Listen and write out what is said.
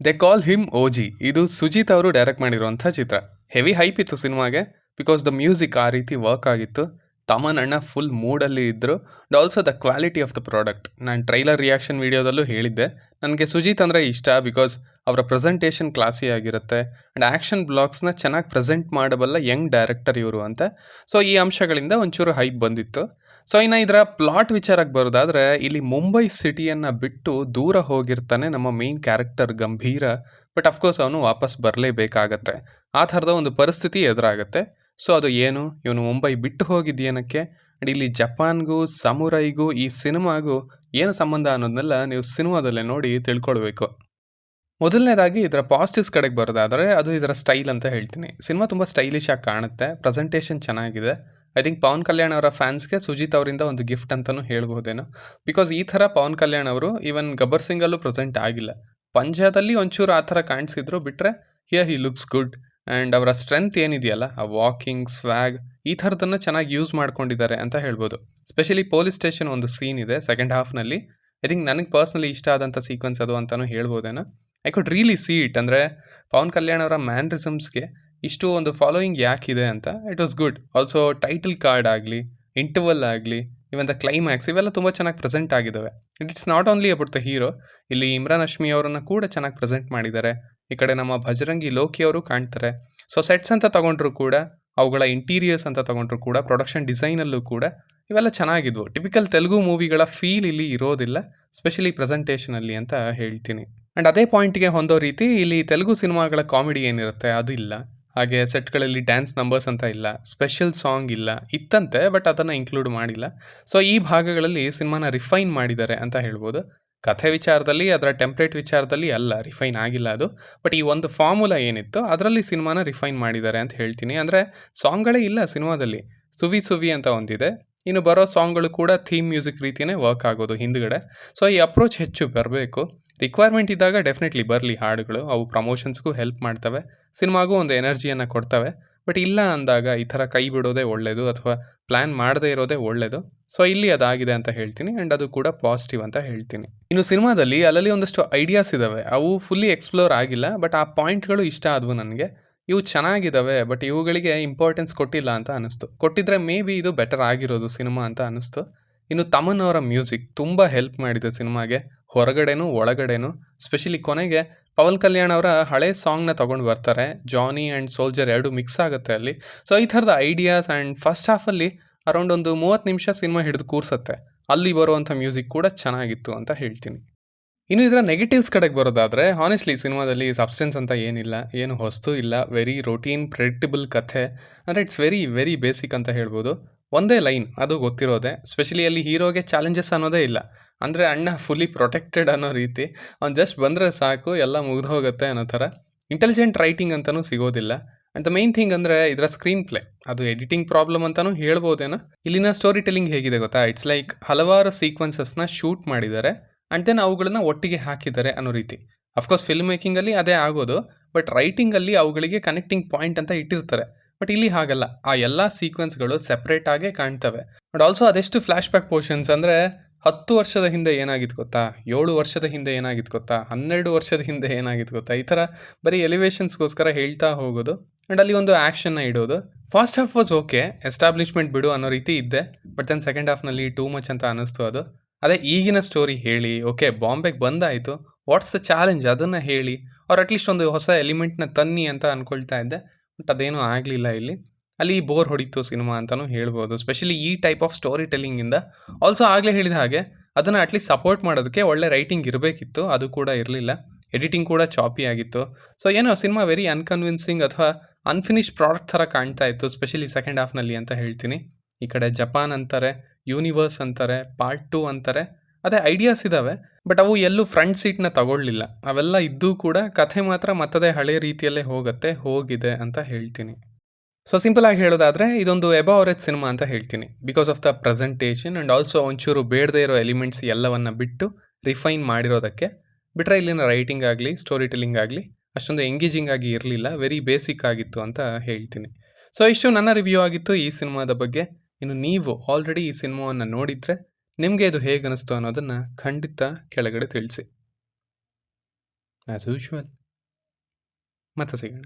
ದೆ call him ಓಜಿ. ಇದು ಸುಜಿತ್ ಅವರು direct ಮಾಡಿರುವಂಥ ಚಿತ್ರ. ಹೆವಿ ಹೈಪ್ ಇತ್ತು ಸಿನಿಮಾಗೆ, ಬಿಕಾಸ್ ದ ಮ್ಯೂಸಿಕ್ ಆ ರೀತಿ ವರ್ಕ್ ಆಗಿತ್ತು. ತಮನ್ ಅಣ್ಣ ಫುಲ್ ಮೂಡಲ್ಲಿ ಇದ್ದರು. And also the quality of the product. ನಾನು ಟ್ರೈಲರ್ ರಿಯಾಕ್ಷನ್ ವೀಡಿಯೋದಲ್ಲೂ ಹೇಳಿದ್ದೆ, ನನಗೆ ಸುಜಿತ್ ಅಂದರೆ ಇಷ್ಟ ಬಿಕಾಸ್ ಅವರ ಪ್ರೆಸೆಂಟೇಷನ್ ಕ್ಲಾಸಿ ಆಗಿರುತ್ತೆ. ಆ್ಯಂಡ್ ಆ್ಯಕ್ಷನ್ ಬ್ಲಾಗ್ಸ್ನ ಚೆನ್ನಾಗಿ ಪ್ರೆಸೆಂಟ್ ಮಾಡಬಲ್ಲ ಯಂಗ್ ಡೈರೆಕ್ಟರ್ ಇವರು ಅಂತ. ಸೊ ಈ ಅಂಶಗಳಿಂದ ಒಂಚೂರು ಹೈಪ್ ಬಂದಿತ್ತು. ಸೊ ಇನ್ನು ಇದರ ಪ್ಲಾಟ್ ವಿಚಾರಕ್ಕೆ ಬರೋದಾದರೆ, ಇಲ್ಲಿ ಮುಂಬೈ ಸಿಟಿಯನ್ನು ಬಿಟ್ಟು ದೂರ ಹೋಗಿರ್ತಾನೆ ನಮ್ಮ ಮೇನ್ ಕ್ಯಾರೆಕ್ಟರ್ ಗಂಭೀರ. ಬಟ್ ಅಫ್ಕೋರ್ಸ್ ಅವನು ವಾಪಸ್ ಬರಲೇಬೇಕಾಗತ್ತೆ. ಆ ಥರದ ಒಂದು ಪರಿಸ್ಥಿತಿ ಎದುರಾಗತ್ತೆ. ಸೊ ಅದು ಏನು, ಇವನು ಮುಂಬೈ ಬಿಟ್ಟು ಹೋಗಿದ್ದೇನಕ್ಕೆ, ಆ್ಯಂಡ್ ಇಲ್ಲಿ ಜಪಾನ್ಗೂ ಸಮುರೈಗೂ ಈ ಸಿನಿಮಾಗೂ ಏನು ಸಂಬಂಧ ಅನ್ನೋದನ್ನೆಲ್ಲ ನೀವು ಸಿನಿಮಾದಲ್ಲೇ ನೋಡಿ ತಿಳ್ಕೊಳ್ಬೇಕು. ಮೊದಲನೇದಾಗಿ ಇದರ ಪಾಸಿಟಿವ್ಸ್ ಕಡೆಗೆ ಬರೋದಾದರೆ ಅದು ಇದರ ಸ್ಟೈಲ್ ಅಂತ ಹೇಳ್ತೀನಿ. ಸಿನಿಮಾ ತುಂಬ ಸ್ಟೈಲಿಶ್ ಆಗಿ ಕಾಣುತ್ತೆ, ಪ್ರೆಸೆಂಟೇಷನ್ ಚೆನ್ನಾಗಿದೆ. ಐ ಥಿಂಕ್ ಪವನ್ ಕಲ್ಯಾಣ್ ಅವರ ಫ್ಯಾನ್ಸ್ಗೆ ಸುಜಿತ್ ಅವರಿಂದ ಒಂದು ಗಿಫ್ಟ್ ಅಂತಲೂ ಹೇಳ್ಬೋದೇನೋ. ಬಿಕಾಸ್ ಈ ಥರ ಪವನ್ ಕಲ್ಯಾಣ್ ಅವರು ಈವನ್ ಗಬ್ಬರ್ ಸಿಂಗಲ್ಲೂ ಪ್ರೆಸೆಂಟ್ ಆಗಿಲ್ಲ. ಪಂಜಾದಲ್ಲಿ ಒಂಚೂರು ಆ ಥರ ಕಾಣಿಸಿದ್ರು, ಬಿಟ್ಟರೆ here he looks good. And ಅವರ ಸ್ಟ್ರೆಂತ್ ಏನಿದೆಯಲ್ಲ, ಆ ವಾಕಿಂಗ್ ಸ್ವ್ಯಾಗ್ ಈ ಥರದನ್ನು ಚೆನ್ನಾಗಿ ಯೂಸ್ ಮಾಡ್ಕೊಂಡಿದ್ದಾರೆ ಅಂತ ಹೇಳ್ಬೋದು. ಸ್ಪೆಷಲಿ ಪೊಲೀಸ್ ಸ್ಟೇಷನ್ ಒಂದು ಸೀನ್ ಇದೆ ಸೆಕೆಂಡ್ ಹಾಫ್ನಲ್ಲಿ. ಐ ಥಿಂಕ್ ನನಗೆ ಪರ್ಸ್ನಲಿ ಇಷ್ಟ ಆದಂಥ ಸೀಕ್ವೆನ್ಸ್ ಅದು ಅಂತಲೂ ಹೇಳ್ಬೋದೇನೋ. I could really see it. ಅಂದರೆ ಪವನ್ ಕಲ್ಯಾಣ್ ಅವರ ಮ್ಯಾನ್ರಿಸಮ್ಸ್ಗೆ ಇಷ್ಟು ಒಂದು ಫಾಲೋಯಿಂಗ್ ಯಾಕಿದೆ ಅಂತ. It was good. Also title card ಆಗಲಿ, ಇಂಟರ್ವಲ್ ಆಗಲಿ, ಇವನ್ ದ ಕ್ಲೈಮ್ಯಾಕ್ಸ್, ಇವೆಲ್ಲ ತುಂಬ ಚೆನ್ನಾಗಿ ಪ್ರೆಸೆಂಟ್ ಆಗಿದ್ದಾವೆ. It's not only about the hero. ಇಲ್ಲಿ ಇಮ್ರಾನ್ ಹಶ್ಮಿ ಅವರನ್ನು ಕೂಡ ಚೆನ್ನಾಗಿ ಪ್ರೆಸೆಂಟ್ ಮಾಡಿದ್ದಾರೆ. ಈ ಕಡೆ ನಮ್ಮ ಭಜರಂಗಿ ಲೋಕಿ ಅವರು ಕಾಣ್ತಾರೆ. ಸೊ ಸೆಟ್ಸ್ ಅಂತ ತಗೊಂಡ್ರು ಕೂಡ, ಅವುಗಳ ಇಂಟೀರಿಯರ್ಸ್ ಅಂತ ತಗೊಂಡ್ರು ಕೂಡ, ಪ್ರೊಡಕ್ಷನ್ ಡಿಸೈನಲ್ಲೂ ಕೂಡ ಇವೆಲ್ಲ ಚೆನ್ನಾಗಿದ್ವು. ಟಿಪಿಕಲ್ ತೆಲುಗು ಮೂವಿಗಳ ಫೀಲ್ ಇಲ್ಲಿ ಇರೋದಿಲ್ಲ, ಸ್ಪೆಷಲಿ ಪ್ರೆಸೆಂಟೇಷನಲ್ಲಿ ಅಂತ ಹೇಳ್ತೀನಿ. ಆ್ಯಂಡ್ ಅದೇ ಪಾಯಿಂಟ್ಗೆ ಹೊಂದೋ ರೀತಿ ಇಲ್ಲಿ ತೆಲುಗು ಸಿನಿಮಾಗಳ ಕಾಮಿಡಿ ಏನಿರುತ್ತೆ ಅದು ಇಲ್ಲ. ಹಾಗೆ ಸೆಟ್ಗಳಲ್ಲಿ ಡ್ಯಾನ್ಸ್ ನಂಬರ್ಸ್ ಅಂತ ಇಲ್ಲ, ಸ್ಪೆಷಲ್ ಸಾಂಗ್ ಇಲ್ಲ. ಇತ್ತಂತೆ, ಬಟ್ ಅದನ್ನು ಇನ್ಕ್ಲೂಡ್ ಮಾಡಿಲ್ಲ. ಸೊ ಈ ಭಾಗಗಳಲ್ಲಿ ಸಿನಿಮಾನ ರಿಫೈನ್ ಮಾಡಿದ್ದಾರೆ ಅಂತ ಹೇಳ್ಬೋದು. ಕಥೆ ವಿಚಾರದಲ್ಲಿ, ಅದರ ಟೆಂಪ್ಲೇಟ್ ವಿಚಾರದಲ್ಲಿ ಅಲ್ಲ, ರಿಫೈನ್ ಆಗಿಲ್ಲ ಅದು. ಬಟ್ ಈ ಒಂದು ಫಾರ್ಮುಲಾ ಏನಿತ್ತು ಅದರಲ್ಲಿ ಸಿನಿಮಾನ ರಿಫೈನ್ ಮಾಡಿದ್ದಾರೆ ಅಂತ ಹೇಳ್ತೀನಿ. ಅಂದರೆ ಸಾಂಗ್ಗಳೇ ಇಲ್ಲ ಸಿನಿಮಾದಲ್ಲಿ. ಸುವಿ ಸುವಿ ಅಂತ ಒಂದಿದೆ, ಇನ್ನು ಬರೋ ಸಾಂಗ್ಗಳು ಕೂಡ ಥೀಮ್ ಮ್ಯೂಸಿಕ್ ರೀತಿಯೇ ವರ್ಕ್ ಆಗೋದು ಹಿಂದುಗಡೆ. ಸೊ ಈ ಅಪ್ರೋಚ್ ಹೆಚ್ಚು ಬರಬೇಕು. ರಿಕ್ವೈರ್ಮೆಂಟ್ ಇದ್ದಾಗ ಡೆಫಿನೆಟ್ಲಿ ಬರಲಿ ಹಾಡುಗಳು, ಅವು ಪ್ರಮೋಷನ್ಸ್ಗೂ ಹೆಲ್ಪ್ ಮಾಡ್ತವೆ, ಸಿನಿಮಾಗೂ ಒಂದು ಎನರ್ಜಿಯನ್ನು ಕೊಡ್ತವೆ. ಬಟ್ ಇಲ್ಲ ಅಂದಾಗ ಈ ಥರ ಕೈ ಬಿಡೋದೇ ಒಳ್ಳೆಯದು, ಅಥವಾ ಪ್ಲ್ಯಾನ್ ಮಾಡದೇ ಇರೋದೇ ಒಳ್ಳೆಯದು. ಸೊ ಇಲ್ಲಿ ಅದಾಗಿದೆ ಅಂತ ಹೇಳ್ತೀನಿ, ಆ್ಯಂಡ್ ಅದು ಕೂಡ ಪಾಸಿಟಿವ್ ಅಂತ ಹೇಳ್ತೀನಿ. ಇನ್ನು ಸಿನಿಮಾದಲ್ಲಿ ಅಲ್ಲಲ್ಲಿ ಒಂದಷ್ಟು ಐಡಿಯಾಸ್ ಇದ್ದಾವೆ, ಅವು ಫುಲ್ಲಿ ಎಕ್ಸ್ಪ್ಲೋರ್ ಆಗಿಲ್ಲ. ಬಟ್ ಆ ಪಾಯಿಂಟ್ಗಳು ಇಷ್ಟ ಆದವು ನನಗೆ. ಇವು ಚೆನ್ನಾಗಿದ್ದಾವೆ, ಬಟ್ ಇವುಗಳಿಗೆ ಇಂಪಾರ್ಟೆನ್ಸ್ ಕೊಟ್ಟಿಲ್ಲ ಅಂತ ಅನ್ನಿಸ್ತು. ಕೊಟ್ಟಿದ್ರೆ ಮೇ ಬಿ ಇದು ಬೆಟರ್ ಆಗಿರೋದು ಸಿನಿಮಾ ಅಂತ ಅನ್ನಿಸ್ತು. ಇನ್ನು ತಮನ್ ಅವರ ಮ್ಯೂಸಿಕ್ ತುಂಬ ಹೆಲ್ಪ್ ಮಾಡಿದೆ ಸಿನಿಮಾಗೆ, ಹೊರಗಡೆನೂ ಒಳಗಡೆನೂ. ಸ್ಪೆಷಲಿ ಕೊನೆಗೆ ಪವನ್ ಕಲ್ಯಾಣ್ ಅವರ ಹಳೆ ಸಾಂಗ್ನ ತೊಗೊಂಡು ಬರ್ತಾರೆ, ಜಾನಿ ಆ್ಯಂಡ್ ಸೋಲ್ಜರ್ ಎರಡು ಮಿಕ್ಸ್ ಆಗುತ್ತೆ ಅಲ್ಲಿ. ಸೊ ಈ ಥರದ ಐಡಿಯಾಸ್. ಆ್ಯಂಡ್ ಫಸ್ಟ್ ಹಾಫಲ್ಲಿ ಅರೌಂಡ್ ಒಂದು 30 ನಿಮಿಷ ಸಿನಿಮಾ ಹಿಡಿದು ಕೂರಿಸುತ್ತೆ. ಅಲ್ಲಿ ಬರುವಂಥ ಮ್ಯೂಸಿಕ್ ಕೂಡ ಚೆನ್ನಾಗಿತ್ತು ಅಂತ ಹೇಳ್ತೀನಿ. ಇನ್ನು ಇದರ ನೆಗೆಟಿವ್ಸ್ ಕಡೆಗೆ ಬರೋದಾದರೆ, ಹಾನೆಸ್ಟ್ಲಿ ಸಿನಿಮಾದಲ್ಲಿ ಸಬ್ಸ್ಟೆನ್ಸ್ ಅಂತ ಏನಿಲ್ಲ, ಏನು ಹೊಸ್ತು ಇಲ್ಲ. ವೆರಿ ರೊಟೀನ್ ಪ್ರೆಡಿಕ್ಟಬಲ್ ಕಥೆ. ಅಂದರೆ ಇಟ್ಸ್ ವೆರಿ ವೆರಿ ಬೇಸಿಕ್ ಅಂತ ಹೇಳ್ಬೋದು. ಒಂದೇ ಲೈನ್, ಅದು ಗೊತ್ತಿರೋದೆ. ಸ್ಪೆಷಲಿ ಅಲ್ಲಿ ಹೀರೋಗೆ ಚಾಲೆಂಜಸ್ ಅನ್ನೋದೇ ಇಲ್ಲ. ಅಂದರೆ ಅಣ್ಣ ಫುಲ್ಲಿ ಪ್ರೊಟೆಕ್ಟೆಡ್ ಅನ್ನೋ ರೀತಿ, ಅವ್ನು ಜಸ್ಟ್ ಬಂದರೆ ಸಾಕು, ಎಲ್ಲ ಮುಗಿದು ಹೋಗುತ್ತೆ ಅನ್ನೋ ಥರ. ಇಂಟೆಲಿಜೆಂಟ್ ರೈಟಿಂಗ್ ಅಂತಲೂ ಸಿಗೋದಿಲ್ಲ. ಆ್ಯಂಡ್ ದ ಮೈನ್ ಥಿಂಗ್ ಅಂದರೆ ಇದರ ಸ್ಕ್ರೀನ್ ಪ್ಲೇ, ಅದು ಎಡಿಟಿಂಗ್ ಪ್ರಾಬ್ಲಮ್ ಅಂತಲೂ ಹೇಳ್ಬೋದೇನೋ. ಇಲ್ಲಿನ ಸ್ಟೋರಿ ಟೆಲ್ಲಿಂಗ್ ಹೇಗಿದೆ ಗೊತ್ತಾ, ಇಟ್ಸ್ ಲೈಕ್ ಹಲವಾರು ಸೀಕ್ವೆನ್ಸಸ್ನ ಶೂಟ್ ಮಾಡಿದ್ದಾರೆ ಆ್ಯಂಡ್ ದೆನ್ ಅವುಗಳನ್ನ ಒಟ್ಟಿಗೆ ಹಾಕಿದ್ದಾರೆ ಅನ್ನೋ ರೀತಿ. ಅಫ್ಕೋರ್ಸ್ ಫಿಲ್ಮ್ ಮೇಕಿಂಗಲ್ಲಿ ಅದೇ ಆಗೋದು, ಬಟ್ ರೈಟಿಂಗಲ್ಲಿ ಅವುಗಳಿಗೆ ಕನೆಕ್ಟಿಂಗ್ ಪಾಯಿಂಟ್ ಅಂತ ಇಟ್ಟಿರ್ತಾರೆ. ಬಟ್ ಇಲ್ಲಿ ಹಾಗಲ್ಲ, ಆ ಎಲ್ಲ ಸೀಕ್ವೆನ್ಸ್ಗಳು ಸೆಪ್ರೇಟಾಗೇ ಕಾಣ್ತವೆ. ಬಟ್ ಆಲ್ಸೋ ಅದೆಷ್ಟು ಫ್ಲ್ಯಾಶ್ ಬ್ಯಾಕ್ ಪೋರ್ಷನ್ಸ್ ಅಂದರೆ, 10 ವರ್ಷದ ಹಿಂದೆ ಏನಾಗಿತ್ತು ಗೊತ್ತಾ, 7 ವರ್ಷದ ಹಿಂದೆ ಏನಾಗಿತ್ತು ಗೊತ್ತಾ, 12 ವರ್ಷದ ಹಿಂದೆ ಏನಾಗಿತ್ತು ಗೊತ್ತಾ, ಈ ಥರ ಬರೀ ಎಲಿವೇಷನ್ಸ್ಗೋಸ್ಕರ ಹೇಳ್ತಾ ಹೋಗೋದು. ಆ್ಯಂಡ್ ಅಲ್ಲಿ ಒಂದು ಆ್ಯಕ್ಷನ್ನ ಇಡೋದು. First half was okay, establishment ಬಿಡು ಅನ್ನೋ ರೀತಿ ಇದ್ದೆ. ಬಟ್ ದೆನ್ ಸೆಕೆಂಡ್ ಹಾಫ್ನಲ್ಲಿ ಟೂ ಮಚ್ ಅಂತ ಅನ್ನಿಸ್ತು ಅದು. ಅದೇ ಈಗಿನ ಸ್ಟೋರಿ ಹೇಳಿ, ಓಕೆ ಬಾಂಬೆಗೆ ಬಂದಾಯಿತು, ವಾಟ್ಸ್ ದ ಚಾಲೆಂಜ್ ಅದನ್ನು ಹೇಳಿ, ಅವ್ರು ಅಟ್ಲೀಸ್ಟ್ ಒಂದು ಹೊಸ ಎಲಿಮೆಂಟ್ನ ತನ್ನಿ ಅಂತ ಅಂದ್ಕೊಳ್ತಾ ಇದ್ದೆ. ಬಟ್ ಅದೇನೂ ಆಗಲಿಲ್ಲ ಇಲ್ಲಿ. ಅಲ್ಲಿ ಬೋರ್ ಹೊಡಿತು ಸಿನಿಮಾ ಅಂತಲೂ ಹೇಳ್ಬೋದು, ಸ್ಪೆಷಲಿ ಈ ಟೈಪ್ ಆಫ್ ಸ್ಟೋರಿ ಟೆಲ್ಲಿಂಗಿಂದ. ಆಲ್ಸೋ ಆಗಲೇ ಹೇಳಿದ ಹಾಗೆ ಅದನ್ನು ಅಟ್ಲೀಸ್ಟ್ ಸಪೋರ್ಟ್ ಮಾಡೋದಕ್ಕೆ ಒಳ್ಳೆ ರೈಟಿಂಗ್ ಇರಬೇಕಿತ್ತು, ಅದು ಕೂಡ ಇರಲಿಲ್ಲ. ಎಡಿಟಿಂಗ್ ಕೂಡ ಚಾಪಿ ಆಗಿತ್ತು. ಸೊ ಏನೋ ಸಿನಿಮಾ ವೆರಿ ಅನ್ಕನ್ವಿನ್ಸಿಂಗ್ ಅಥವಾ ಅನ್ಫಿನಿಶ್ ಪ್ರಾಡಕ್ಟ್ ಥರ ಕಾಣ್ತಾ ಇತ್ತು, ಸ್ಪೆಷಲಿ ಸೆಕೆಂಡ್ ಹಾಫ್ನಲ್ಲಿ ಅಂತ ಹೇಳ್ತೀನಿ. ಈ ಕಡೆ ಜಪಾನ್ ಅಂತಾರೆ, ಯೂನಿವರ್ಸ್ ಅಂತಾರೆ, ಪಾರ್ಟ್ 2 ಅಂತಾರೆ. ಅದೇ ಐಡಿಯಾಸ್ ಇದ್ದಾವೆ, ಬಟ್ ಅವು ಎಲ್ಲೂ ಫ್ರಂಟ್ ಸೀಟ್ನ ತಗೊಳ್ಳಿಲ್ಲ. ಅವೆಲ್ಲ ಇದ್ದೂ ಕೂಡ ಕಥೆ ಮಾತ್ರ ಮತ್ತದೇ ಹಳೆ ರೀತಿಯಲ್ಲೇ ಹೋಗಿದೆ ಅಂತ ಹೇಳ್ತೀನಿ. ಸೊ ಸಿಂಪಲ್ ಆಗಿ ಹೇಳೋದಾದರೆ ಇದೊಂದು ಎಬವ್ ಅವರೇಜ್ ಸಿನಿಮಾ ಅಂತ ಹೇಳ್ತೀನಿ, because of the presentation and also ಒಂಚೂರು ಬೇಡದೇ ಇರೋ ಎಲಿಮೆಂಟ್ಸ್ ಎಲ್ಲವನ್ನ ಬಿಟ್ಟು ರಿಫೈನ್ ಮಾಡಿರೋದಕ್ಕೆ. ಬಿಟ್ಟರೆ ಇಲ್ಲಿನ ರೈಟಿಂಗ್ ಆಗಲಿ, ಸ್ಟೋರಿ ಟೆಲ್ಲಿಂಗ್ ಆಗಲಿ ಅಷ್ಟೊಂದು ಎಂಗೇಜಿಂಗ್ ಆಗಿ ಇರಲಿಲ್ಲ, ವೆರಿ ಬೇಸಿಕ್ ಆಗಿತ್ತು ಅಂತ ಹೇಳ್ತೀನಿ. ಸೊ ಇಷ್ಟು ನನ್ನ ರಿವ್ಯೂ ಆಗಿತ್ತು ಈ ಸಿನಿಮಾದ ಬಗ್ಗೆ. ಇನ್ನು ನೀವು ಆಲ್ರೆಡಿ ಈ ಸಿನಿಮಾವನ್ನು ನೋಡಿದರೆ ನಿಮಗೆ ಇದು ಹೇಗೆ ಅನಿಸ್ತು ಅನ್ನೋದನ್ನು ಖಂಡಿತ ಕೆಳಗಡೆ ತಿಳಿಸಿ. As usual. ಮತ್ತೆ ಸಿಗೋಣ.